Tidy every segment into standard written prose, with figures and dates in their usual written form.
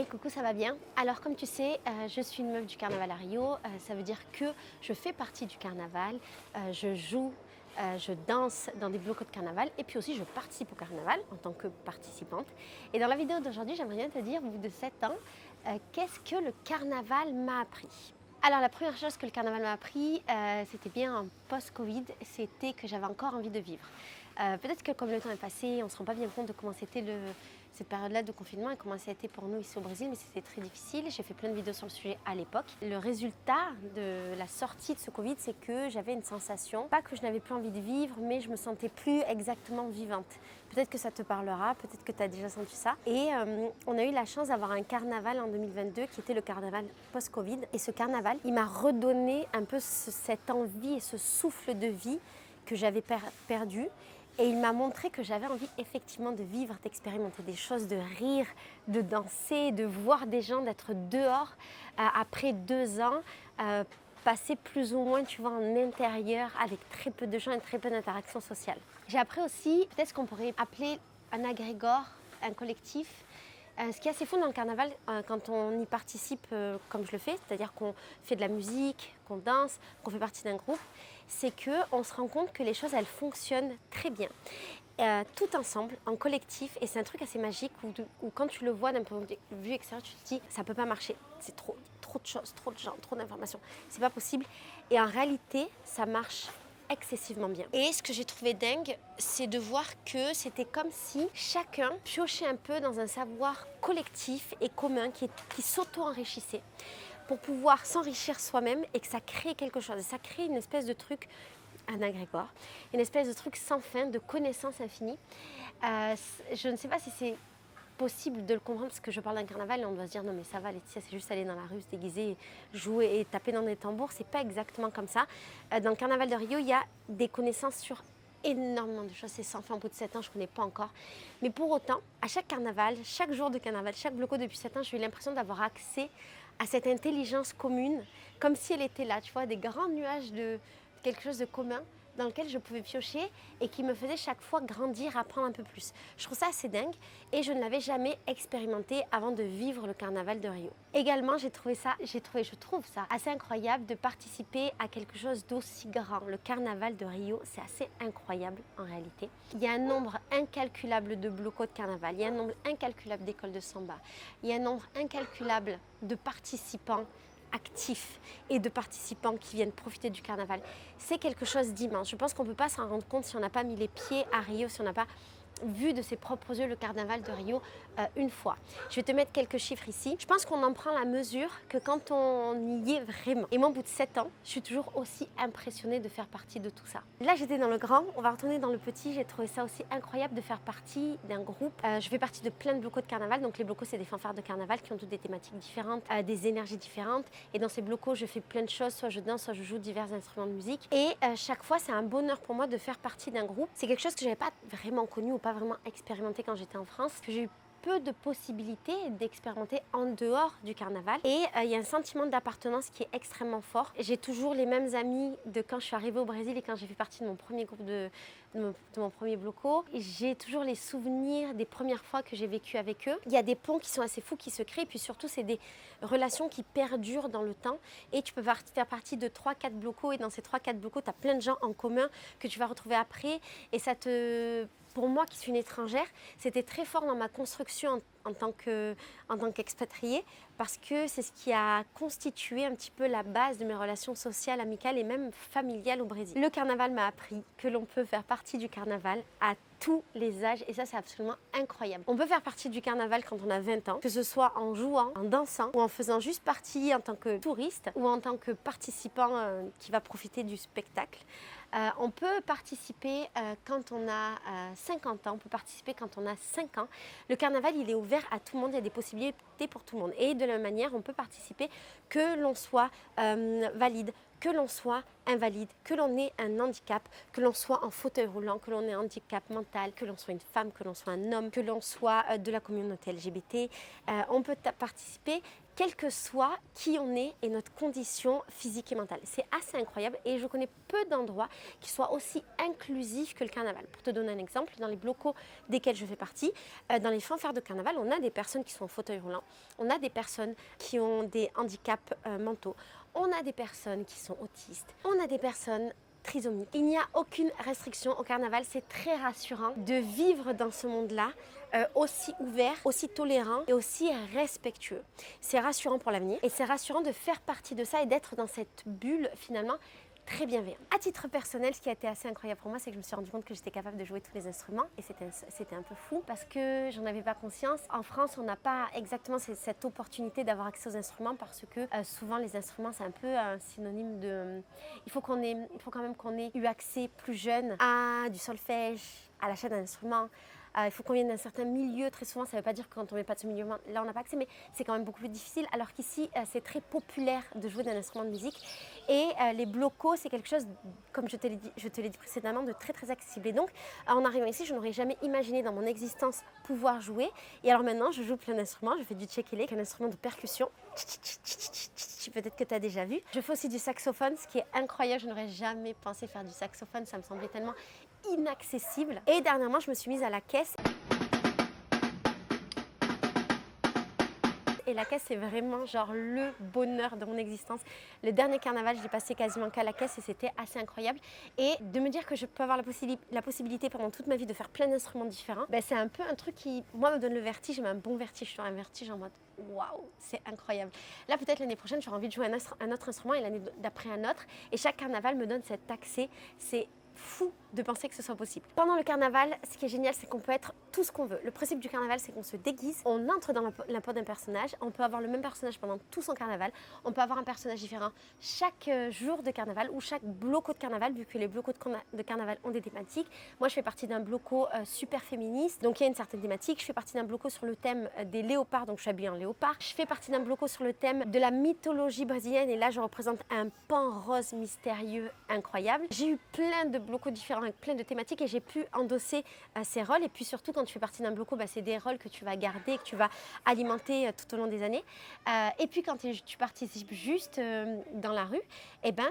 Hey coucou, ça va bien? Alors comme tu sais, je suis une meuf du carnaval à Rio, ça veut dire que je fais partie du carnaval, je joue, je danse dans des blocos de carnaval et puis aussi je participe au carnaval en tant que participante. Et dans la vidéo d'aujourd'hui, j'aimerais bien te dire, au bout de 7 ans, qu'est-ce que le carnaval m'a appris? Alors la première chose que le carnaval m'a appris, c'était bien en post-Covid, c'était que j'avais encore envie de vivre. Peut-être que comme le temps est passé, on ne se rend pas bien compte de comment c'était cette période-là de confinement et comment ça a été pour nous ici au Brésil, mais c'était très difficile. J'ai fait plein de vidéos sur le sujet à l'époque. Le résultat de la sortie de ce Covid, c'est que j'avais une sensation, pas que je n'avais plus envie de vivre, mais je me sentais plus exactement vivante. Peut-être que ça te parlera, peut-être que tu as déjà senti ça. Et on a eu la chance d'avoir un carnaval en 2022 qui était le carnaval post-Covid. Et ce carnaval, il m'a redonné un peu cette envie et ce souffle de vie que j'avais perdu. Et il m'a montré que j'avais envie effectivement de vivre, d'expérimenter des choses, de rire, de danser, de voir des gens, d'être dehors après 2 ans, passer plus ou moins, tu vois, en intérieur avec très peu de gens et très peu d'interactions sociales. J'ai appris aussi, peut-être ce qu'on pourrait appeler un agrégore, un collectif. Ce qui est assez fou dans le carnaval, quand on y participe comme je le fais, c'est-à-dire qu'on fait de la musique, qu'on danse, qu'on fait partie d'un groupe, c'est qu'on se rend compte que les choses, elles fonctionnent très bien. Tout ensemble, en collectif, et c'est un truc assez magique où quand tu le vois d'un point de vue extérieur, tu te dis ça peut pas marcher, c'est trop de choses, trop de gens, trop d'informations, c'est pas possible. Et en réalité, ça marche excessivement bien. Et ce que j'ai trouvé dingue, c'est de voir que c'était comme si chacun piochait un peu dans un savoir collectif et commun qui s'auto-enrichissait pour pouvoir s'enrichir soi-même et que ça crée quelque chose. Et ça crée une espèce de truc, un agrégore, une espèce de truc sans fin, de connaissances infinies. Je ne sais pas si c'est possible de le comprendre parce que je parle d'un carnaval et on doit se dire non mais ça va Laetitia, c'est juste aller dans la rue, se déguiser, jouer et taper dans des tambours. C'est pas exactement comme ça. Dans le carnaval de Rio, il y a des connaissances sur énormément de choses. C'est sans fin, au bout de 7 ans, je ne connais pas encore. Mais pour autant, à chaque carnaval, chaque jour de carnaval, chaque bloco depuis 7 ans, j'ai eu l'impression d'avoir accès à cette intelligence commune, comme si elle était là, tu vois, des grands nuages de quelque chose de commun dans lequel je pouvais piocher et qui me faisait chaque fois grandir, apprendre un peu plus. Je trouve ça assez dingue et je ne l'avais jamais expérimenté avant de vivre le carnaval de Rio. Également, je trouve ça assez incroyable de participer à quelque chose d'aussi grand. Le carnaval de Rio, c'est assez incroyable en réalité. Il y a un nombre incalculable de blocos de carnaval, il y a un nombre incalculable d'écoles de samba, il y a un nombre incalculable de participants actifs et de participants qui viennent profiter du carnaval. C'est quelque chose d'immense. Je pense qu'on ne peut pas s'en rendre compte si on n'a pas mis les pieds à Rio, si on n'a pas vu de ses propres yeux le carnaval de Rio une fois. Je vais te mettre quelques chiffres ici. Je pense qu'on en prend la mesure que quand on y est vraiment. Et moi, au bout de 7 ans, je suis toujours aussi impressionnée de faire partie de tout ça. Là, j'étais dans le grand, on va retourner dans le petit. J'ai trouvé ça aussi incroyable de faire partie d'un groupe. Je fais partie de plein de blocos de carnaval. Donc les blocos, c'est des fanfares de carnaval qui ont toutes des thématiques différentes, des énergies différentes. Et dans ces blocos, je fais plein de choses. Soit je danse, soit je joue divers instruments de musique. Et chaque fois, c'est un bonheur pour moi de faire partie d'un groupe. C'est quelque chose que je n'avais pas vraiment connu ou pas vraiment expérimenté quand j'étais en France, que j'ai eu peu de possibilités d'expérimenter en dehors du carnaval. Et il y a un sentiment d'appartenance qui est extrêmement fort. J'ai toujours les mêmes amis de quand je suis arrivée au Brésil et quand j'ai fait partie de mon premier groupe de mon premier bloco. J'ai toujours les souvenirs des premières fois que j'ai vécu avec eux. Il y a des ponts qui sont assez fous qui se créent et puis surtout c'est des relations qui perdurent dans le temps et tu peux faire partie de 3-4 blocos et dans ces 3-4 blocos tu as plein de gens en commun que tu vas retrouver après et ça te... Pour moi qui suis une étrangère, c'était très fort dans ma construction en tant qu'expatriée parce que c'est ce qui a constitué un petit peu la base de mes relations sociales, amicales et même familiales au Brésil. Le carnaval m'a appris que l'on peut faire partie du carnaval à tous les âges et ça c'est absolument incroyable. On peut faire partie du carnaval quand on a 20 ans, que ce soit en jouant, en dansant ou en faisant juste partie en tant que touriste ou en tant que participant qui va profiter du spectacle. On peut participer quand on a 50 ans, on peut participer quand on a 5 ans. Le carnaval, il est ouvert à tout le monde, il y a des possibilités pour tout le monde. Et de la même manière, on peut participer que l'on soit valide, que l'on soit invalide, que l'on ait un handicap, que l'on soit en fauteuil roulant, que l'on ait un handicap mental, que l'on soit une femme, que l'on soit un homme, que l'on soit de la communauté LGBT, on peut participer quel que soit qui on est et notre condition physique et mentale. C'est assez incroyable et je connais peu d'endroits qui soient aussi inclusifs que le carnaval. Pour te donner un exemple, dans les locaux desquels je fais partie, dans les fanfares de carnaval, on a des personnes qui sont en fauteuil roulant, on a des personnes qui ont des handicaps mentaux, on a des personnes qui sont autistes, on a des personnes trisomiques. Il n'y a aucune restriction au carnaval, c'est très rassurant de vivre dans ce monde-là aussi ouvert, aussi tolérant et aussi respectueux. C'est rassurant pour l'avenir et c'est rassurant de faire partie de ça et d'être dans cette bulle finalement très bienveillant. À titre personnel, ce qui a été assez incroyable pour moi, c'est que je me suis rendu compte que j'étais capable de jouer tous les instruments et c'était un peu fou parce que j'en avais pas conscience. En France, on n'a pas exactement cette opportunité d'avoir accès aux instruments parce que souvent les instruments, c'est un peu un synonyme de... Il faut quand même qu'on ait eu accès plus jeune à du solfège, à l'achat d'un instrument. Il faut qu'on vienne d'un certain milieu, très souvent ça ne veut pas dire que quand on n'est pas de ce milieu, là on n'a pas accès, mais c'est quand même beaucoup plus difficile, alors qu'ici c'est très populaire de jouer d'un instrument de musique et les blocos c'est quelque chose, comme je te l'ai dit précédemment, de très très accessible. Et donc en arrivant ici, je n'aurais jamais imaginé dans mon existence pouvoir jouer, et alors maintenant je joue plein d'instruments, je fais du tchékélé, qui est un instrument de percussion, peut-être que tu as déjà vu. Je fais aussi du saxophone, ce qui est incroyable, je n'aurais jamais pensé faire du saxophone, ça me semblait tellement inaccessible. Et dernièrement, je me suis mise à la caisse. Et la caisse, c'est vraiment genre le bonheur de mon existence. Le dernier carnaval, je l'ai passé quasiment qu'à la caisse et c'était assez incroyable. Et de me dire que je peux avoir la possibilité pendant toute ma vie de faire plein d'instruments différents, ben, c'est un peu un truc qui, moi, me donne le vertige, mais un bon vertige. Je suis un vertige en mode waouh, c'est incroyable. Là, peut-être l'année prochaine, j'aurai envie de jouer un autre instrument et l'année d'après un autre. Et chaque carnaval me donne cet accès. C'est fou de penser que ce soit possible. Pendant le carnaval, ce qui est génial, c'est qu'on peut être tout ce qu'on veut. Le principe du carnaval, c'est qu'on se déguise, on entre dans la peau d'un personnage, on peut avoir le même personnage pendant tout son carnaval, on peut avoir un personnage différent chaque jour de carnaval ou chaque bloco de carnaval, vu que les blocos de carnaval ont des thématiques. Moi, je fais partie d'un bloco super féministe, donc il y a une certaine thématique. Je fais partie d'un bloco sur le thème des léopards, donc je suis habillée en léopard. Je fais partie d'un bloco sur le thème de la mythologie brésilienne, et là, je représente un pan rose mystérieux incroyable. J'ai eu plein de blocos différents avec plein de thématiques et j'ai pu endosser ces rôles. Et puis surtout, quand tu fais partie d'un bloco, c'est des rôles que tu vas garder, que tu vas alimenter tout au long des années. Et puis quand tu participes juste dans la rue,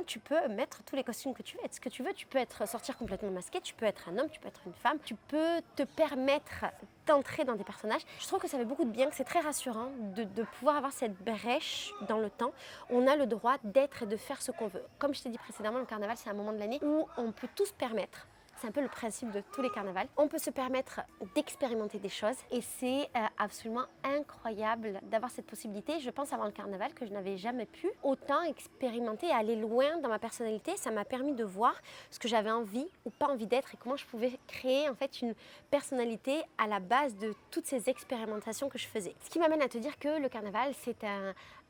tu peux mettre tous les costumes que tu veux, être ce que tu veux. Tu peux sortir complètement masqué, tu peux être un homme, tu peux être une femme, tu peux te permettre d'entrer dans des personnages. Je trouve que ça fait beaucoup de bien, que c'est très rassurant de pouvoir avoir cette brèche dans le temps. On a le droit d'être et de faire ce qu'on veut. Comme je t'ai dit précédemment, le carnaval, c'est un moment de l'année où on peut tout se permettre. C'est un peu le principe de tous les carnavals. On peut se permettre d'expérimenter des choses et c'est absolument incroyable d'avoir cette possibilité. Je pense avant le carnaval que je n'avais jamais pu autant expérimenter et aller loin dans ma personnalité. Ça m'a permis de voir ce que j'avais envie ou pas envie d'être et comment je pouvais créer en fait une personnalité à la base de toutes ces expérimentations que je faisais. Ce qui m'amène à te dire que le carnaval, c'est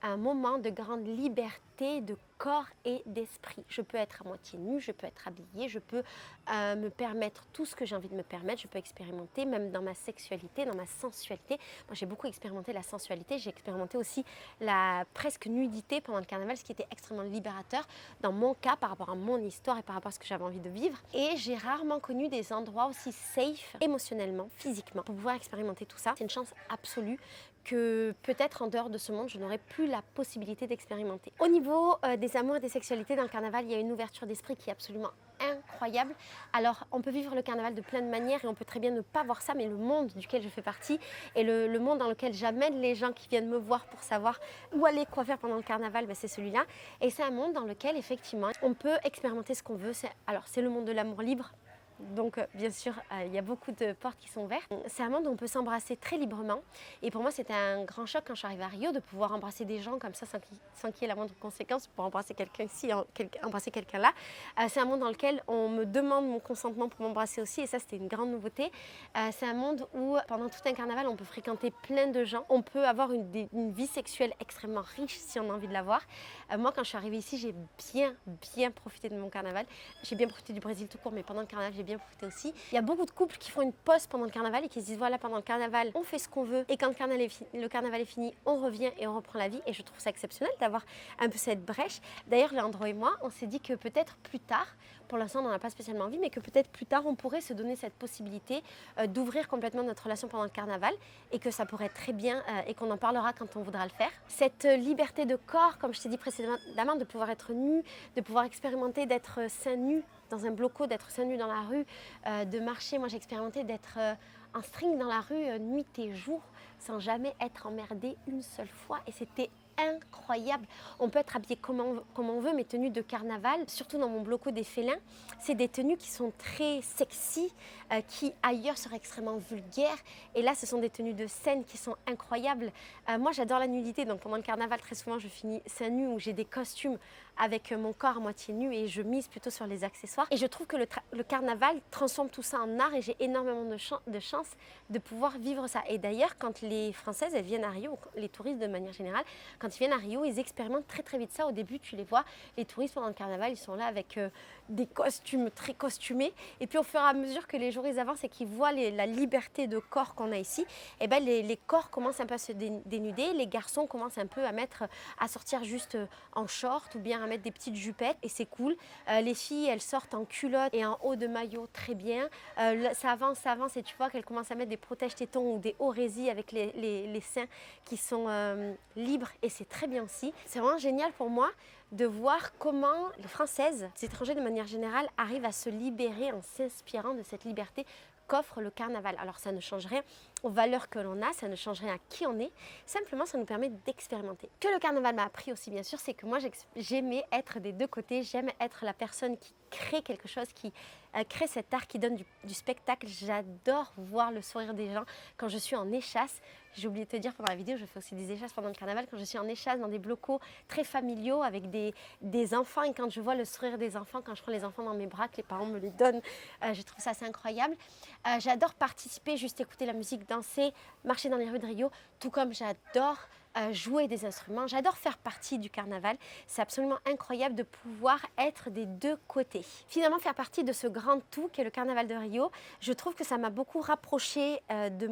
un moment de grande liberté de corps et d'esprit. Je peux être à moitié nue, je peux être habillée, je peux me permettre tout ce que j'ai envie de me permettre, je peux expérimenter même dans ma sexualité, dans ma sensualité. Moi j'ai beaucoup expérimenté la sensualité, j'ai expérimenté aussi la presque nudité pendant le carnaval, ce qui était extrêmement libérateur dans mon cas par rapport à mon histoire et par rapport à ce que j'avais envie de vivre. Et j'ai rarement connu des endroits aussi safe émotionnellement, physiquement, pour pouvoir expérimenter tout ça. C'est une chance absolue que peut-être en dehors de ce monde, je n'aurais plus la possibilité d'expérimenter. Au niveau des amours et des sexualités dans le carnaval, il y a une ouverture d'esprit qui est absolument incroyable. Alors, on peut vivre le carnaval de plein de manières et on peut très bien ne pas voir ça, mais le monde duquel je fais partie et le monde dans lequel j'amène les gens qui viennent me voir pour savoir où aller, quoi faire pendant le carnaval, c'est celui-là. Et c'est un monde dans lequel, effectivement, on peut expérimenter ce qu'on veut. C'est le monde de l'amour libre. Donc bien sûr, il y a beaucoup de portes qui sont ouvertes. C'est un monde où on peut s'embrasser très librement. Et pour moi, c'était un grand choc quand je suis arrivée à Rio de pouvoir embrasser des gens comme ça sans qu'il y ait la moindre conséquence pour embrasser quelqu'un ici, embrasser quelqu'un là. C'est un monde dans lequel on me demande mon consentement pour m'embrasser aussi. Et ça, c'était une grande nouveauté. C'est un monde où pendant tout un carnaval, on peut fréquenter plein de gens. On peut avoir une vie sexuelle extrêmement riche si on a envie de l'avoir. Moi, quand je suis arrivée ici, j'ai bien profité de mon carnaval. J'ai bien profité du Brésil tout court, mais pendant le carnaval, j'ai bien profiter aussi. Il y a beaucoup de couples qui font une pause pendant le carnaval et qui se disent voilà, pendant le carnaval, on fait ce qu'on veut et quand le carnaval est fini, on revient et on reprend la vie. Et je trouve ça exceptionnel d'avoir un peu cette brèche. D'ailleurs, Léandro et moi, on s'est dit que peut-être plus tard, pour l'instant on n'en a pas spécialement envie, mais que peut-être plus tard on pourrait se donner cette possibilité d'ouvrir complètement notre relation pendant le carnaval et que ça pourrait être très bien et qu'on en parlera quand on voudra le faire. Cette liberté de corps, comme je t'ai dit précédemment, de pouvoir être nu, de pouvoir expérimenter d'être seins nus dans un bloco, d'être seins nus dans la rue, de marcher. Moi j'ai expérimenté d'être en string dans la rue nuit et jour sans jamais être emmerdée une seule fois et c'était incroyable. On peut être habillé comme on veut, mais tenues de carnaval, surtout dans mon bloco des félins, c'est des tenues qui sont très sexy, qui ailleurs seraient extrêmement vulgaires. Et là, ce sont des tenues de scène qui sont incroyables. Moi, j'adore la nudité, donc pendant le carnaval, très souvent, je finis seins nus où j'ai des costumes avec mon corps à moitié nu et je mise plutôt sur les accessoires. Et je trouve que le carnaval transforme tout ça en art et j'ai énormément de chance de pouvoir vivre ça. Et d'ailleurs, quand les Françaises, elles viennent à Rio, les touristes de manière générale, quand ils viennent à Rio, ils expérimentent très très vite ça. Au début, tu les vois, les touristes pendant le carnaval, ils sont là avec des costumes très costumés. Et puis au fur et à mesure que les jours ils avancent et qu'ils voient la liberté de corps qu'on a ici, et ben les corps commencent un peu à se dénuder. Les garçons commencent un peu à sortir juste en short ou bien à mettre des petites jupettes et c'est cool. Les filles, elles sortent en culotte et en haut de maillot très bien. Ça avance et tu vois qu'elles commencent à mettre des protège-tétons ou des orésies avec les seins qui sont libres et c'est très bien aussi. C'est vraiment génial pour moi de voir comment les Françaises, les étrangers de manière générale, arrivent à se libérer en s'inspirant de cette liberté qu'offre le carnaval. Alors ça ne change rien aux valeurs que l'on a, ça ne change rien à qui on est, simplement ça nous permet d'expérimenter. Que le carnaval m'a appris aussi bien sûr, c'est que moi j'aimais être des deux côtés, j'aime être la personne qui crée quelque chose, qui crée cet art, qui donne du spectacle. J'adore voir le sourire des gens quand je suis en échasse. J'ai oublié de te dire pendant la vidéo, je fais aussi des échasses pendant le carnaval, quand je suis en échasse dans des blocos très familiaux avec des enfants et quand je vois le sourire des enfants, quand je prends les enfants dans mes bras, que les parents me les donnent, je trouve ça assez incroyable. J'adore participer, juste écouter la musique, danser, marcher dans les rues de Rio, tout comme j'adore jouer des instruments. J'adore faire partie du carnaval. C'est absolument incroyable de pouvoir être des deux côtés. Finalement, faire partie de ce grand tout qu'est le carnaval de Rio, je trouve que ça m'a beaucoup rapproché de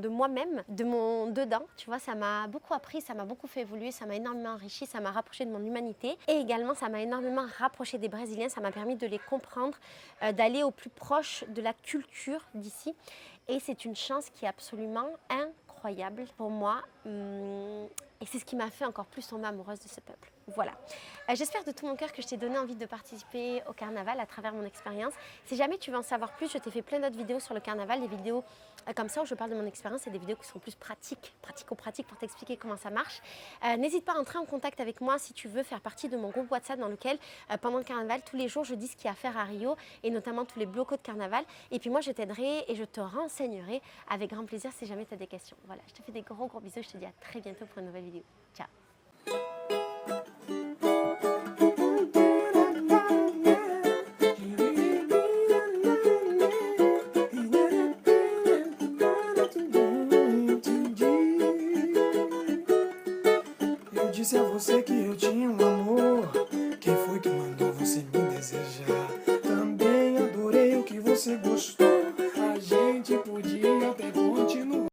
moi-même, de mon dedans. Tu vois, ça m'a beaucoup appris, ça m'a beaucoup fait évoluer, ça m'a énormément enrichi, ça m'a rapproché de mon humanité. Et également, ça m'a énormément rapproché des Brésiliens. Ça m'a permis de les comprendre, d'aller au plus proche de la culture d'ici. Et c'est une chance qui est absolument incroyable pour moi. Et c'est ce qui m'a fait encore plus tomber amoureuse de ce peuple. Voilà. J'espère de tout mon cœur que je t'ai donné envie de participer au carnaval à travers mon expérience. Si jamais tu veux en savoir plus, je t'ai fait plein d'autres vidéos sur le carnaval, des vidéos comme ça où je parle de mon expérience et des vidéos qui sont plus pratico-pratiques pour t'expliquer comment ça marche. N'hésite pas à entrer en contact avec moi si tu veux faire partie de mon groupe WhatsApp dans lequel, pendant le carnaval, tous les jours, je dis ce qu'il y a à faire à Rio et notamment tous les blocos de carnaval. Et puis moi, je t'aiderai et je te renseignerai avec grand plaisir si jamais tu as des questions. Voilà, je te fais des gros bisous. Je te dis à très bientôt pour une nouvelle vidéo. Ciao. Eu disse a você que eu tinha um amor. Quem foi que mandou você me desejar? Também adorei o que você gostou. A gente podia até continuar.